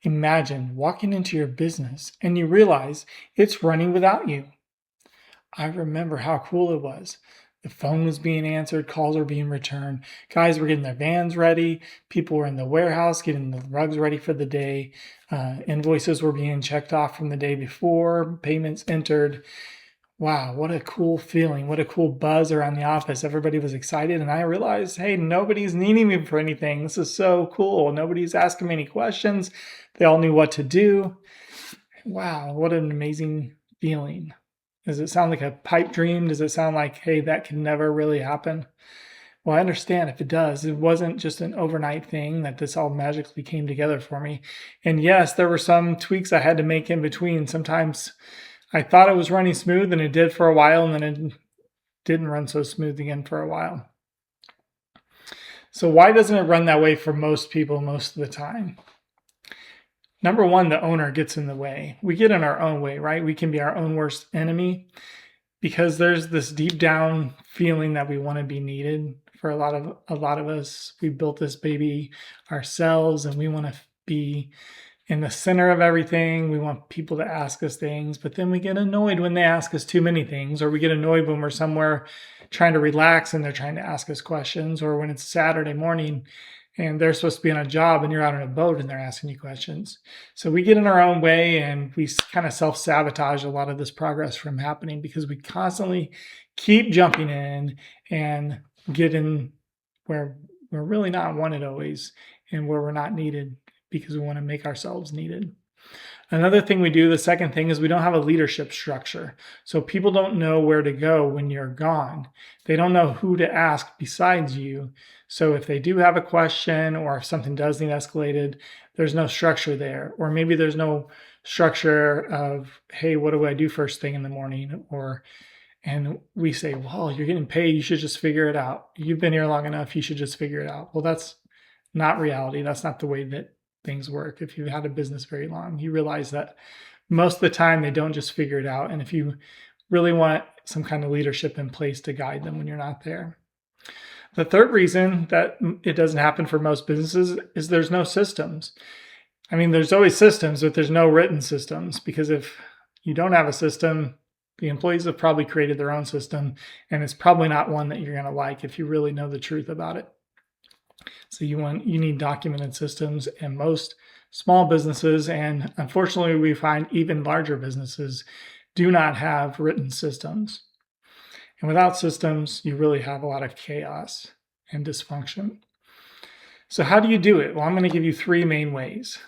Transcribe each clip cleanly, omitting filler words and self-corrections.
Imagine walking into your business and you realize it's running without you. I remember how cool it was. The phone was being answered, calls were being returned, guys were getting their vans ready, people were in the warehouse getting the rugs ready for the day, invoices were being checked off from the day before, payments entered. Wow, what a cool feeling. What a cool buzz around the office. Everybody was excited, and I realized, hey, nobody's needing me for anything. This is so cool. Nobody's asking me any questions. They all knew what to do. Wow, what an amazing feeling. Does it sound like a pipe dream? Does it sound like, hey, that can never really happen? Well, I understand if it does. It wasn't just an overnight thing that this all magically came together for me. And yes, there were some tweaks I had to make in between. Sometimes I thought it was running smooth and it did for a while, and then it didn't run so smooth again for a while. So why doesn't it run that way for most people most of the time? Number one, the owner gets in the way. We get in our own way, right? We can be our own worst enemy because there's this deep down feeling that we want to be needed. For a lot of us, we built this baby ourselves and we want to be in the center of everything. We want people to ask us things, but then we get annoyed when they ask us too many things, or we get annoyed when we're somewhere trying to relax and they're trying to ask us questions, or when it's Saturday morning and they're supposed to be on a job and you're out on a boat and they're asking you questions. So we get in our own way and we kind of self-sabotage a lot of this progress from happening because we constantly keep jumping in and get in where we're really not wanted always and where we're not needed because we want to make ourselves needed. Another thing we do, the second thing, is we don't have a leadership structure. So people don't know where to go when you're gone. They don't know who to ask besides you. So if they do have a question or if something does need escalated, there's no structure there. Or maybe there's no structure of, hey, what do I do first thing in the morning? And we say, well, you're getting paid. You should just figure it out. You've been here long enough. You should just figure it out. Well, that's not reality. That's not the way that things work. If you've had a business very long, you realize that most of the time they don't just figure it out. And if you really want some kind of leadership in place to guide them when you're not there. The third reason that it doesn't happen for most businesses is there's no systems. I mean, there's always systems, but there's no written systems, because if you don't have a system, the employees have probably created their own system, and it's probably not one that you're going to like if you really know the truth about it. So you need documented systems, and most small businesses, and unfortunately we find even larger businesses, do not have written systems. And without systems, you really have a lot of chaos and dysfunction. So how do you do it? Well, I'm going to give you three main ways.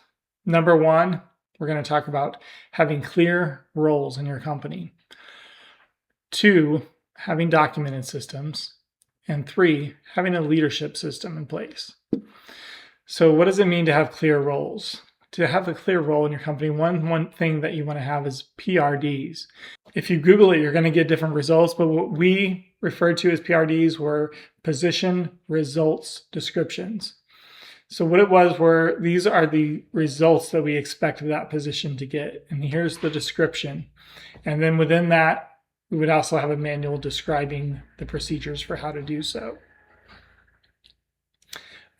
Number one, we're going to talk about having clear roles in your company. Two, having documented systems. And three, having a leadership system in place. So what does it mean to have clear roles? To have a clear role in your company, one thing that you want to have is PRDs. If you Google it, you're going to get different results, but what we referred to as PRDs were position results descriptions. So what it was were, these are the results that we expect that position to get. And here's the description. And then within that, we would also have a manual describing the procedures for how to do so.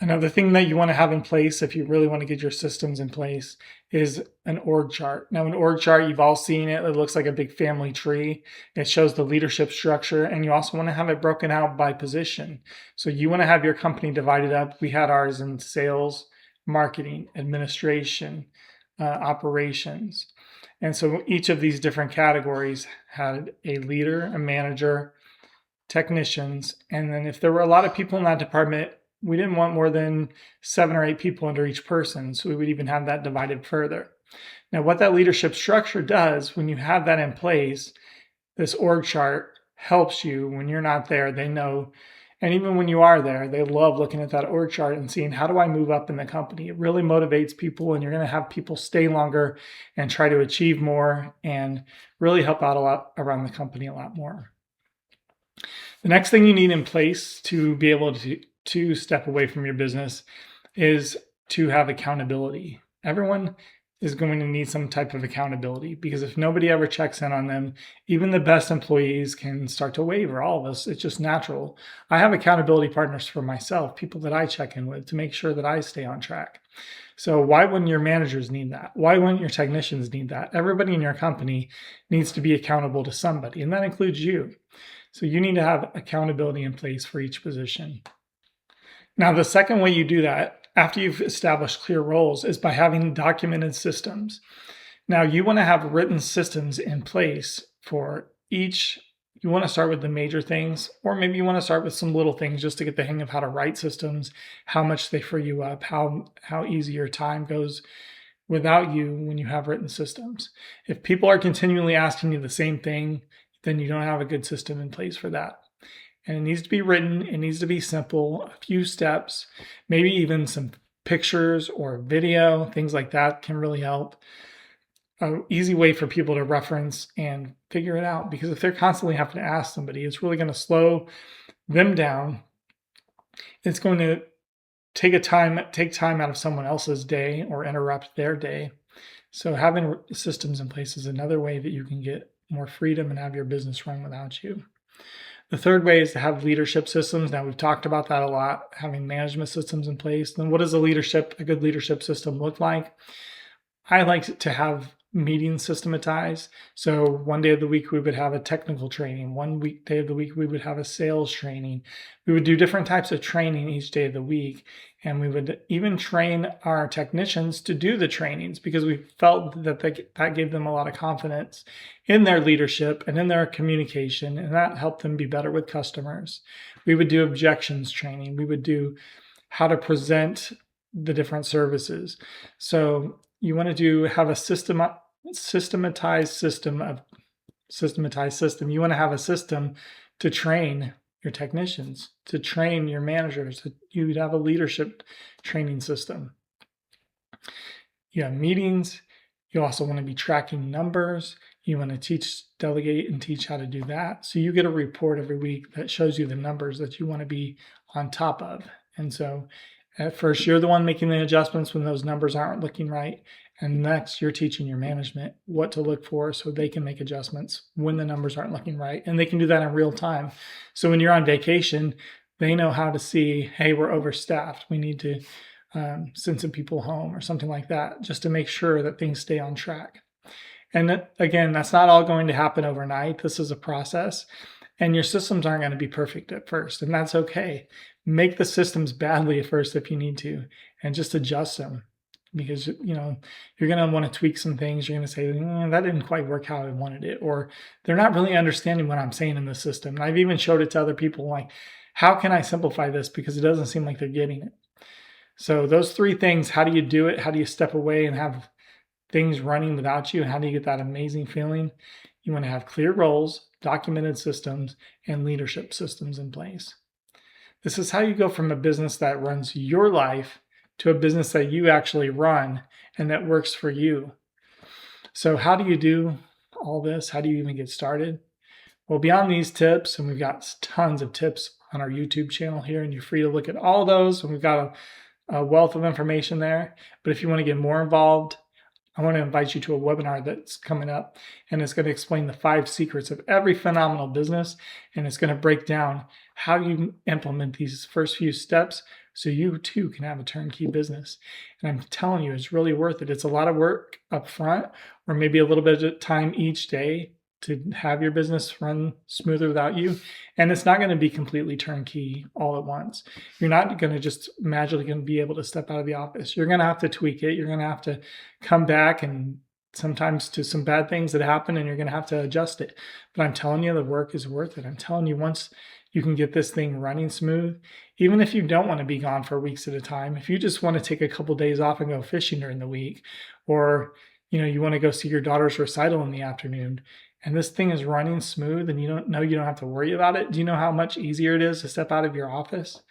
Another thing that you want to have in place if you really want to get your systems in place is an org chart. Now, an org chart, you've all seen it. It looks like a big family tree. It shows the leadership structure, and you also want to have it broken out by position. So you want to have your company divided up. We had ours in sales, marketing, administration, operations. And so each of these different categories had a leader, a manager, technicians, and then if there were a lot of people in that department, we didn't want more than 7 or 8 people under each person, so we would even have that divided further. Now, what that leadership structure does, when you have that in place, this org chart helps you when you're not there. They know, and even when you are there, they love looking at that org chart and seeing, how do I move up in the company? It really motivates people, and you're going to have people stay longer and try to achieve more and really help out a lot around the company a lot more. The next thing you need in place to be able to step away from your business is to have accountability. Everyone is going to need some type of accountability, because if nobody ever checks in on them, even the best employees can start to waver. All of us, it's just natural. I have accountability partners for myself, people that I check in with to make sure that I stay on track. So why wouldn't your managers need that? Why wouldn't your technicians need that? Everybody in your company needs to be accountable to somebody, and that includes you. So you need to have accountability in place for each position. Now, the second way you do that, after you've established clear roles, is by having documented systems. Now, you want to have written systems in place for each. You want to start with the major things, or maybe you want to start with some little things just to get the hang of how to write systems, how much they free you up, how easy your time goes without you when you have written systems. If people are continually asking you the same thing, then you don't have a good system in place for that. And it needs to be written, it needs to be simple, a few steps, maybe even some pictures or video, things like that can really help. An easy way for people to reference and figure it out, because if they're constantly having to ask somebody, it's really going to slow them down. It's going to take time out of someone else's day or interrupt their day. So having systems in place is another way that you can get more freedom and have your business run without you. The third way is to have leadership systems. Now, we've talked about that a lot, having management systems in place. Then what does a good leadership system look like? I like to have meetings systematized. So one day of the week, we would have a technical training. One day of the week, we would have a sales training. We would do different types of training each day of the week. And we would even train our technicians to do the trainings, because we felt that that gave them a lot of confidence in their leadership and in their communication, and that helped them be better with customers. We would do objections training. We would do how to present the different services. So you want to have a systematized system. You want to have a system to train your technicians, to train your managers. You'd have a leadership training system. You have meetings. You also want to be tracking numbers. You want to delegate and teach how to do that. So you get a report every week that shows you the numbers that you want to be on top of. And so at first, you're the one making the adjustments when those numbers aren't looking right. And next, you're teaching your management what to look for so they can make adjustments when the numbers aren't looking right. And they can do that in real time. So when you're on vacation, they know how to see, hey, we're overstaffed. We need to send some people home or something like that, just to make sure that things stay on track. And again, that's not all going to happen overnight. This is a process. And your systems aren't going to be perfect at first, and that's okay. Make the systems badly at first if you need to, and just adjust them, because you're going to want to tweak some things. You're going to say, that didn't quite work how I wanted it, or they're not really understanding what I'm saying in the system. And I've even showed it to other people, like, how can I simplify this, because it doesn't seem like they're getting it. So those three things: how do you do it? How do you step away and have things running without you? And how do you get that amazing feeling? You want to have clear roles, documented systems, and leadership systems in place. This is how you go from a business that runs your life to a business that you actually run and that works for you. So how do you do all this? How do you even get started? Well, beyond these tips, and we've got tons of tips on our YouTube channel here, and you're free to look at all those, and we've got a wealth of information there. But if you want to get more involved, I want to invite you to a webinar that's coming up, and it's going to explain the 5 secrets of every phenomenal business, and it's going to break down how you implement these first few steps so you too can have a turnkey business. And I'm telling you, it's really worth it. It's a lot of work up front, or maybe a little bit of time each day to have your business run smoother without you. And it's not going to be completely turnkey all at once. You're not going to just magically going to be able to step out of the office. You're going to have to tweak it. You're going to have to come back, and sometimes to some bad things that happen, and you're going to have to adjust it. But I'm telling you, the work is worth it. I'm telling you, once you can get this thing running smooth, even if you don't want to be gone for weeks at a time, if you just want to take a couple days off and go fishing during the week, or you want to go see your daughter's recital in the afternoon, and this thing is running smooth, and you don't have to worry about it. Do you know how much easier it is to step out of your office?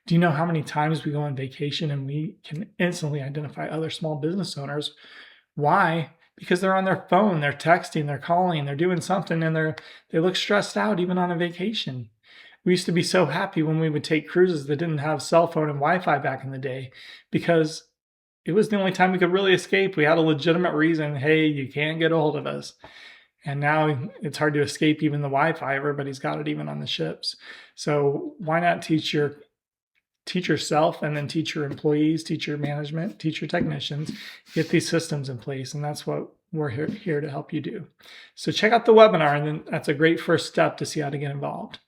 Do you know how many times we go on vacation and we can instantly identify other small business owners? Why? Because they're on their phone, they're texting, they're calling, they're doing something, and they look stressed out even on a vacation. We used to be so happy when we would take cruises that didn't have cell phone and Wi-Fi back in the day, because it was the only time we could really escape. We had a legitimate reason. Hey, you can't get a hold of us. And now it's hard to escape even the Wi-Fi. Everybody's got it, even on the ships. So why not teach yourself, and then teach your employees, teach your management, teach your technicians, get these systems in place. And that's what we're here to help you do. So check out the webinar, and then that's a great first step to see how to get involved.